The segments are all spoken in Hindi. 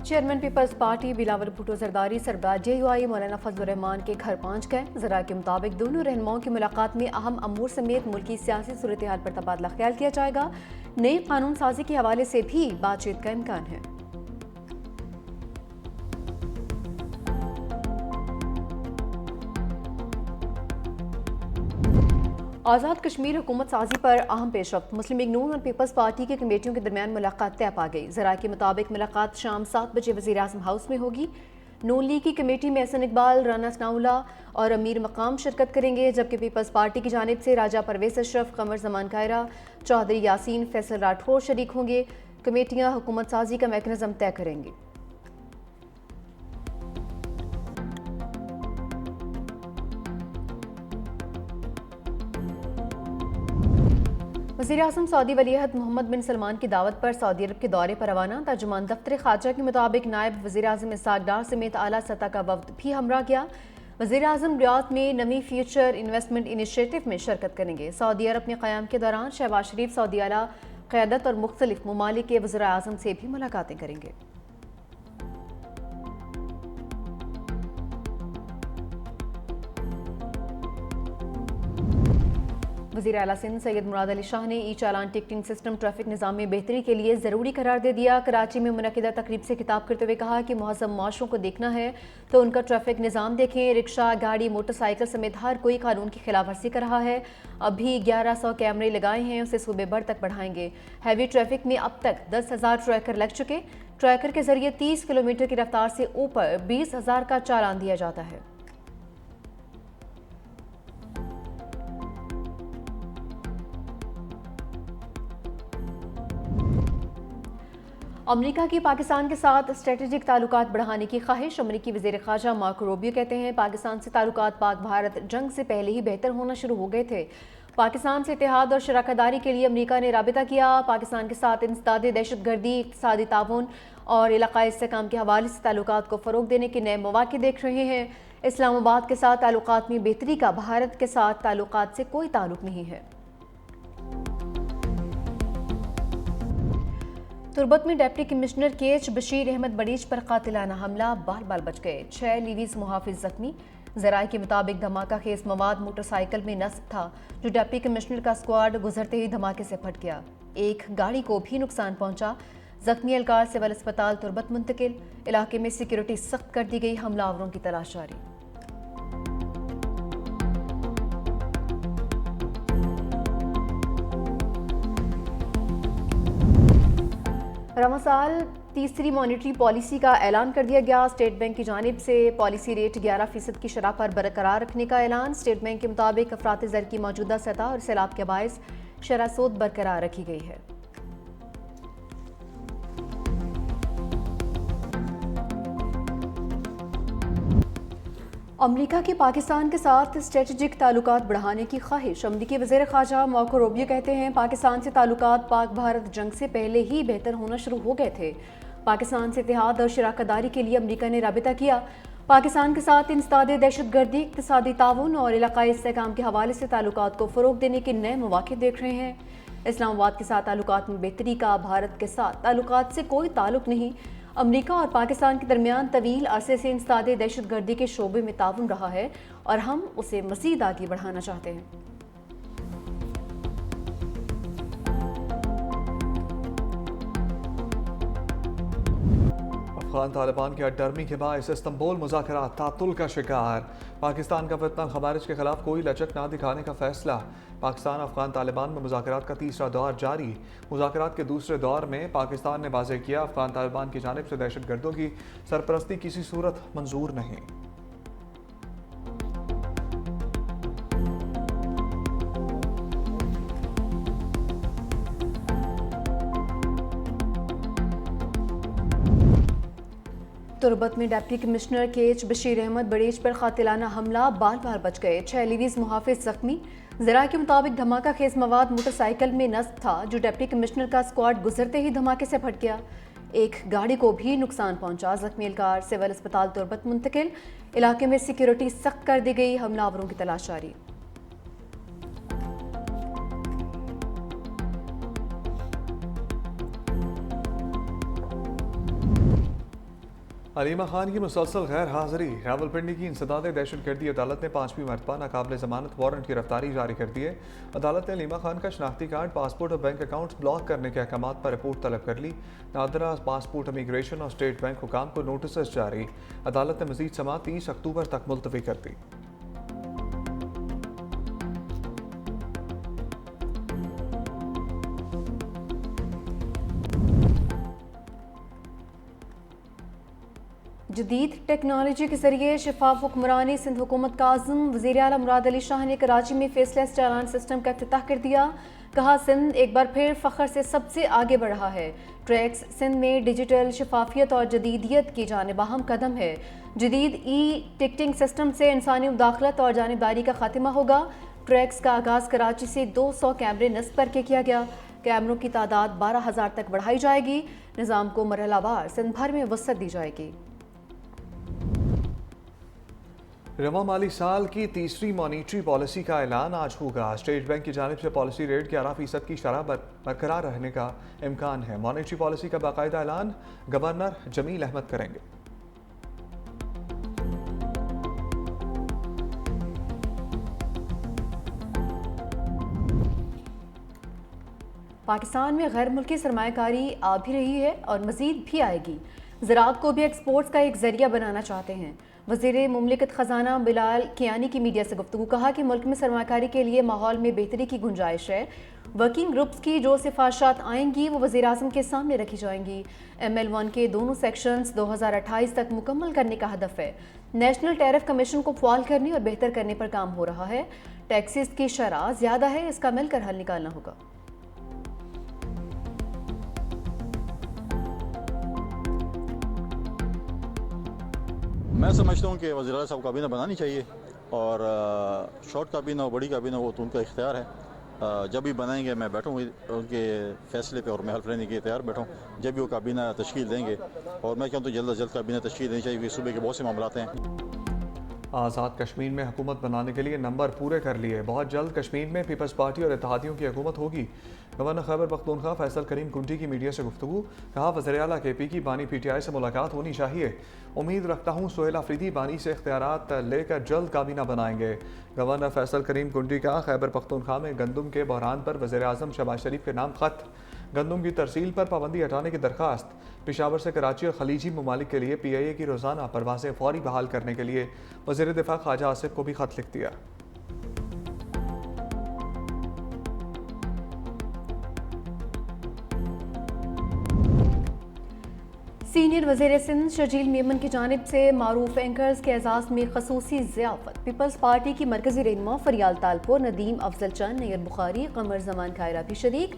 चेयरमैन पीपल्स पार्टी बिलावल भुट्टो जरदारी सरबराह JUI मौलाना फजलुर रहमान के घर पहुंच गए। जरा के मुताबिक दोनों रहनुमाओं की मुलाकात में अहम अमूर समेत मुल्की सियासी सूरत हाल पर तबादला ख्याल किया जाएगा। नई कानून साजी के हवाले से भी बातचीत का इम्कान है। आज़ाद कश्मीर हुकूमत साजी पर अहम पेशरफ्त। मुस्लिम लीग नून और पीपल्स पार्टी की कमेटियों के दरमियान मुलाकात तय पा गई। जरा के मुताबिक मुलाकात शाम 7 बजे वज़ीर आज़म हाउस में होगी। नून लीग की कमेटी में एहसन इकबाल, राना सनाउल्ला और अमीर मकाम शिरकत करेंगे, जबकि पीपल्स पार्टी की जानिब से राजा परवेज अशरफ, कमर जमान कायरा, चौधरी यासीन, फैसल राठौर शरीक होंगे। कमेटियाँ हुकूमत साजी का मैकेनिज्म तय करेंगी। वज़ीर आज़म सऊदी वलीअहद मोहम्मद बिन सलमान की दावत पर सऊदी अरब के दौरे पर रवाना। तर्जुमान दफ्तर खारजा के मुताबिक नायब वज़ीर आज़म इसहाक डार समेत आला सतह का वफ्द भी हमरा गया। वज़ीर आज़म रियाद में नमी फ्यूचर इन्वेस्टमेंट इनिशिएटिव में शिरकत करेंगे। सऊदी अरब में क़याम के दौरान शहबाज शरीफ सऊदी आला क़यादत और मुख्तलिफ ममालिक के वज़ीर आज़म से भी मुलाकातें करेंगे। वज़ीर आला सिंध सैयद मुराद अली शाह ने ई चालान टिकटिंग सिस्टम ट्रैफिक निज़ाम में बेहतरी के लिए ज़रूरी करार दे दिया। कराची में मुनक़िदा तकरीब से खिताब करते हुए कहा कि मुहज़्ज़म माशरों को देखना है तो उनका ट्रैफिक निज़ाम देखें। रिक्शा, गाड़ी, मोटरसाइकिल समेत हर कोई कानून की खिलाफ वर्जी कर रहा है। अभी 1100 कैमरे लगाए हैं, उसे सूबे भर तक बढ़ाएंगे। हैवी ट्रैफिक में अब तक 10,000 ट्रैकर लग चुके। ट्रैकर के जरिए 30 किलोमीटर की रफ्तार से ऊपर 20,000 का चालान दिया जाता है। अमरीका की पाकिस्तान के साथ स्ट्रेटेजिक ताल्लुकात बढ़ाने की ख्वाहिश। अमरीकी वज़ीर ख़ारजा मार्को रूबियो कहते हैं पाकिस्तान से ताल्लुकात पाक भारत जंग से पहले ही बेहतर होना शुरू हो गए थे। पाकिस्तान से इत्तेहाद और शराकतदारी के लिए अमरीका ने राबिता किया। पाकिस्तान के साथ इंसदादे दहशतगर्दी, इक़्तिसादी ताउन और इलाक़ाई इस्तेहकाम के हवाले से ताल्लुकात को फ़रोग़ देने के नए मौक़े देख रहे हैं। इस्लामाबाद के साथ ताल्लुकात में बेहतरी का भारत के साथ ताल्लुकात से कोई ताल्लुक नहीं है। तुर्बत में deputy commissioner KH Bashir Ahmed Bareech पर कातिलाना हमला, बाल बाल बच गए। 6 लीवीज मुहाफिज जख्मी। ज़राए के मुताबिक धमाका खेज मवाद मोटरसाइकिल में नस्ब था, जो डिप्टी कमिश्नर का स्क्वाड गुजरते ही धमाके से फट गया। एक गाड़ी को भी नुकसान पहुंचा। जख्मी एहलकार सिविल अस्पताल तुर्बत मुंतकिल। इलाके में सिक्योरिटी सख्त कर दी गई। हमलावरों की तलाश जारी। रवा साल तीसरी मॉनिटरी पॉलिसी का ऐलान कर दिया गया। स्टेट बैंक की जानिब से पॉलिसी रेट 11% की शरह पर बरकरार रखने का ऐलान। स्टेट बैंक के मुताबिक अफरात ज़र की मौजूदा सतह और सैलाब के बायस शरह सूद बरकरार रखी गई है। अमरीका की पाकिस्तान के साथ स्ट्रेटेजिक ताल्लुकात बढ़ाने की ख्वाहिश। अमरीकी वज़ीर ख़ारजा मार्को रूबियो कहते हैं पाकिस्तान से ताल्लुकात पाक भारत जंग से पहले ही बेहतर होना शुरू हो गए थे। पाकिस्तान से इत्तेहाद और शराकतदारी के लिए अमरीका ने राबिता किया। पाकिस्तान के साथ इंसदादे दहशतगर्दी, इक़्तिसादी ताउन और इलाक़ाई इस्तेहकाम के हवाले से ताल्लुकात को फ़रोग़ देने के नए मौक़े देख रहे हैं। इस्लामाबाद के साथ ताल्लुकात में बेहतरी का भारत के साथ ताल्लुकात से कोई ताल्लुक नहीं। अमरीका और पाकिस्तान के दरमियान तवील अरसे से इंसदादे दहशतगर्दी के शोबे में ताउन रहा है और हम उसे मज़ीद आगे बढ़ाना चाहते हैं। अफगान तालिबान के अटर्मी के बायस इस्तंबुल मुज़ाकरात तातुल का शिकार। पाकिस्तान का फितना खवारिज के खिलाफ कोई लचक ना दिखाने का फैसला। पाकिस्तान अफगान तालिबान में मुज़ाकरात का तीसरा दौर जारी। मुज़ाकरात के दूसरे दौर में पाकिस्तान ने वाज़ेह किया अफगान तालिबान की जानिब से दहशतगर्दों की सरपरस्ती किसी सूरत मंजूर नहीं। तुर्बत में deputy commissioner KH Bashir Ahmed Bareech पर कातिलाना हमला, बाल बाल बच गए। 6 लीवीज मुहाफिज जख्मी। ज़रा के मुताबिक धमाका खेज मवाद मोटरसाइकिल में नस्ब था, जो डिप्टी कमिश्नर का स्क्वाड गुजरते ही धमाके से फट गया। एक गाड़ी को भी नुकसान पहुंचा। जख्मी एहलकार सिविल अस्पताल तुर्बत मुंतकिल। इलाके में सिक्योरिटी सख्त कर दी गई। हमलावरों की तलाश जारी। अलीमा खान की मुसलसल गैर हाजिरी। रावलपिंडी की इंसदाद दहशतगर्दी अदालत ने 5वीं मरतबा नाकाबिल जमानत वारंट की रफ्तारी जारी कर दी है। अदालत ने अलीमा खान का शनाख्ती कार्ड, पासपोर्ट और बैंक अकाउंट्स ब्लॉक करने के अहकाम पर रिपोर्ट तलब कर ली। नादरा पासपोर्ट, इमिग्रेशन और स्टेट बैंक हुकाम को नोटिस जारी। अदालत ने मजीद समाअत 30 अक्टूबर तक मुलतवी कर दी। जदीद टेक्नोलॉजी के जरिए शफाफ हुक्मरानी सिंध हुकूमत का आज़म वज़ीर आला मुराद अली शाह ने कराची में फेसलेस चालान सिस्टम का इफ्तिताह कर दिया। कहा, सिंध एक बार फिर फ़ख्र से सबसे आगे बढ़ रहा है। ट्रैक्स सिंध में डिजिटल शफाफियत और जदीदियत की जानिब अहम कदम है। जदीद टिकटिंग सिस्टम से इंसानी मुदाखलत और जानिबदारी का खात्मा होगा। ट्रैक्स का आगाज़ कराची से 200 कैमरे नस्ब करके किया गया। कैमरों की तादाद 12,000 तक बढ़ाई जाएगी। निज़ाम को मरहलावार सिंध भर में वसअत दी जाएगी। रवा माली साल की तीसरी मॉनिटरी पॉलिसी का ऐलान आज होगा। स्टेट बैंक की जानिब से पॉलिसी रेट 11% की शरह बरकरार रहने का इम्कान है। मॉनिटरी पॉलिसी का बाकायदा ऐलान गवर्नर जमील अहमद करेंगे। पाकिस्तान में गैर मुल्की सरमायाकारी आ भी रही है और मज़ीद भी आएगी। ज़राअत को भी एक्सपोर्ट्स का एक जरिया बनाना चाहते हैं। वज़ीर मुमलिकत ख़जाना बिलाल कियानी की मीडिया से गुफ्तगू। कहा कि मुल्क में सरमायाकारी के लिए माहौल में बेहतरी की गुंजाइश है। वर्किंग ग्रुप्स की जो सिफारिशात आएंगी वो वज़ीर आज़म के सामने रखी जाएंगी। ML1 के दोनों सेक्शंस 2028 तक मुकम्मल करने का हदफ है। नेशनल टैरिफ कमीशन को फ़ाल करने और बेहतर करने पर काम हो रहा है। टैक्सेस की शरह ज़्यादा है, इसका मिलकर हल निकालना होगा। मैं समझता हूँ कि वज़ीर साहब काबीना बनानी चाहिए और शॉर्ट काबीना हो, बड़ी काबीना हो, तो उनका इख्तियार है। जब भी बनाएंगे मैं बैठूँ उनके फैसले पे और मैं हल्फ लेने के तैयार बैठूँ जब भी वो काबीना तश्कील देंगे। और मैं कहता हूँ जल्द अज जल्द काबीना तश्कील देनी चाहिए, सूबे के बहुत से मामलात हैं। आज़ाद कश्मीर में हुकूमत बनाने के लिए नंबर पूरे कर लिए। बहुत जल्द कश्मीर में पीपल्स पार्टी और इत्तेहादियों की हुकूमत होगी। गवर्नर खैबर पख्तूनख्वा फैसल करीम कुंटी की मीडिया से गुफ्तगू। कहा, वज़ीर आला KP की बानी PTI से मुलाकात होनी चाहिए। उम्मीद रखता हूँ सोहेल अफरीदी बानी से इख्तियारात लेकर जल्द काबीना बनाएंगे। गवर्नर फैसल करीम कुंटी का खैबर पख्तूनख्वा में गंदम के बहरान पर वज़ीर आज़म शहबाज शरीफ के नाम खत। गंदम की तरसील पर पाबंदी हटाने की दरख्वास्त। पेशावर से कराची और खलीजी ममालिक के लिए PIA की रोज़ाना परवाज़ें फौरी बहाल करने के लिए वज़ीर दिफा ख्वाजा आसिफ को भी खत लिख दिया। सीनियर वज़ीर सिंध शर्जील मेमन की जानिब से मारूफ एंकर्स के एजाज़ में खसूसी ज़ियाफ़त। पीपल्स पार्टी की मरकज़ी रहनुमा फरियाल तालपुर, नदीम अफजल चंद, नैयर बुखारी, कमर जमान खायरा भी शरीक।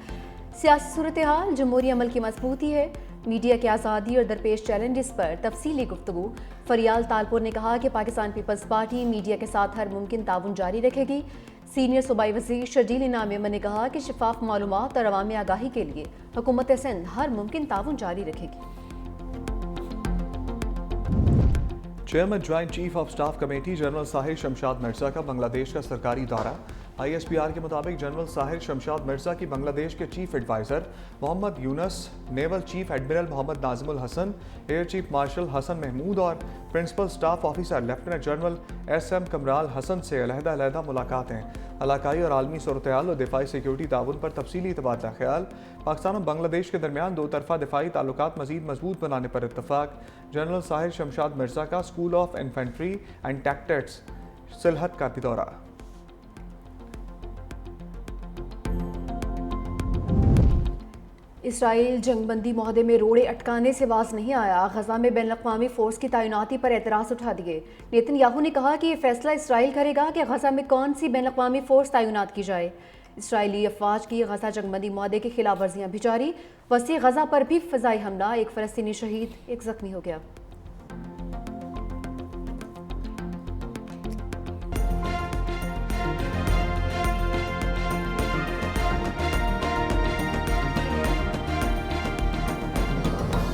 सियासी सूरत हाल, जमहूरी अमल की मजबूती है, मीडिया की आज़ादी और दरपेश चैलेंजेस पर तफसीली गुफ्तगू। फरियाल तालपुर ने कहा कि पाकिस्तान पीपल्स पार्टी मीडिया के साथ हर मुमकिन ताउन जारी रखेगी। सीनियर सूबाई वज़ीर शर्जील इनाम मेमन ने कहा कि शफाफ मालूमात और अवामी आगाही के लिए हुकूमत सिंध हर मुमकिन ताउन जारी रखेगी। Chairman joint chief of staff committee general Sahir Shamshad Mirza का बांग्लादेश का सरकारी दौरा। ISPR के मुताबिक जनरल साहिर शमशाद मिर्जा की बांग्लादेश के chief adviser Mohammad Yunus, naval chief admiral Mohammad Nazimul Hasan, air chief marshal Hasan Mahmood और principal staff officer lieutenant general SM Kamrul Hasan से अलहदा मुलाकातें। इलाकाई और आलमी सूरत-ए-हाल और दिफाई सिक्योरिटी ताउन पर तफसीली तबादला ख्याल। पाकिस्तान और बांग्लादेश के दरमियान दो तरफा दिफाई ताल्लुकात मजीद मजबूत बनाने पर इत्तफाक। जनरल साहिर शमशाद मिर्जा का school of infantry and tactics Sylhet का भी दौरा। इसराइल जंगबंदी मुआहदे में रोड़े अटकाने से बाज नहीं आया। गजा में बैनुल-अक़वामी फोर्स की तैनाती पर एतराज़ उठा दिए। नेतन्याहू ने कहा कि ये फैसला इसराइल करेगा कि गजा में कौन सी बैनुल-अक़वामी फोर्स तैनात की जाए। इसराइली अफवाज की गजा जंगबंदी मुआहदे की खिलाफ वर्जियाँ भी जारी। वसी गजा पर भी फ़िज़ाई हमला, एक फ़लस्तीनी शहीद, एक ज़ख्मी हो गया।